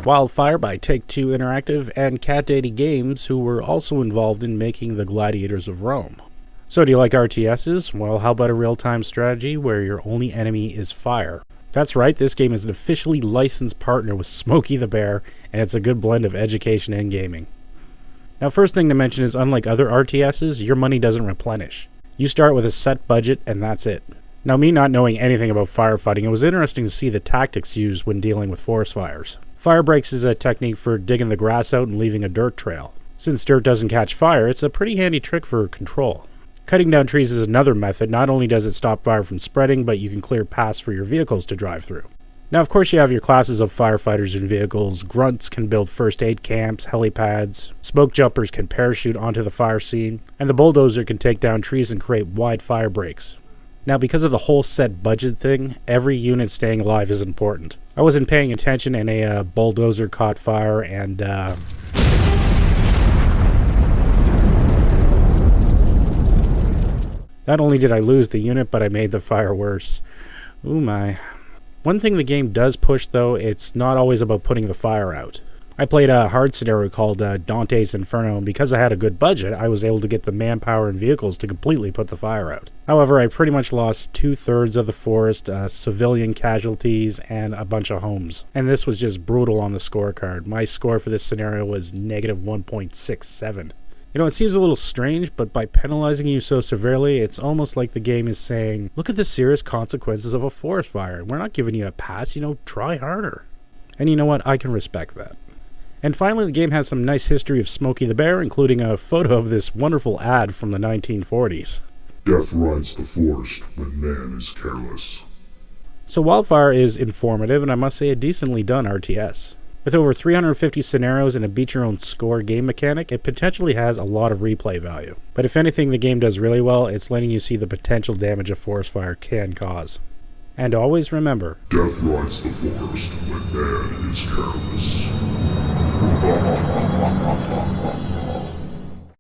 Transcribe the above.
Wildfire by Take-Two Interactive and Cat Daddy Games, who were also involved in making the Gladiators of Rome. So do you like RTSs? Well, how about a real-time strategy where your only enemy is fire? That's right, this game is an officially licensed partner with Smokey the Bear, and it's a good blend of education and gaming. Now, first thing to mention is, unlike other RTSs, your money doesn't replenish. You start with a set budget, and that's it. Now, me not knowing anything about firefighting, it was interesting to see the tactics used when dealing with forest fires. Fire breaks is a technique for digging the grass out and leaving a dirt trail. Since dirt doesn't catch fire, it's a pretty handy trick for control. Cutting down trees is another method. Not only does it stop fire from spreading, but you can clear paths for your vehicles to drive through. Now, of course, you have your classes of firefighters and vehicles. Grunts can build first aid camps, helipads. Smoke jumpers can parachute onto the fire scene. And the bulldozer can take down trees and create wide fire breaks. Now, because of the whole set budget thing, every unit staying alive is important. I wasn't paying attention and a bulldozer caught fire and not only did I lose the unit, but I made the fire worse. Ooh my. One thing the game does push, though, it's not always about putting the fire out. I played a hard scenario called Dante's Inferno, and because I had a good budget, I was able to get the manpower and vehicles to completely put the fire out. However, I pretty much lost 2/3 of the forest, civilian casualties, and a bunch of homes. And this was just brutal on the scorecard. My score for this scenario was negative 1.67. You know, it seems a little strange, but by penalizing you so severely, it's almost like the game is saying, look at the serious consequences of a forest fire. We're not giving you a pass, try harder. And you know what? I can respect that. And finally, the game has some nice history of Smokey the Bear, including a photo of this wonderful ad from the 1940s. Death rides the forest when man is careless. So Wildfire is informative, and I must say a decently done RTS. With over 350 scenarios and a beat-your-own-score game mechanic, it potentially has a lot of replay value. But if anything the game does really well, it's letting you see the potential damage a forest fire can cause. And always remember, death rides the forest when man is careless.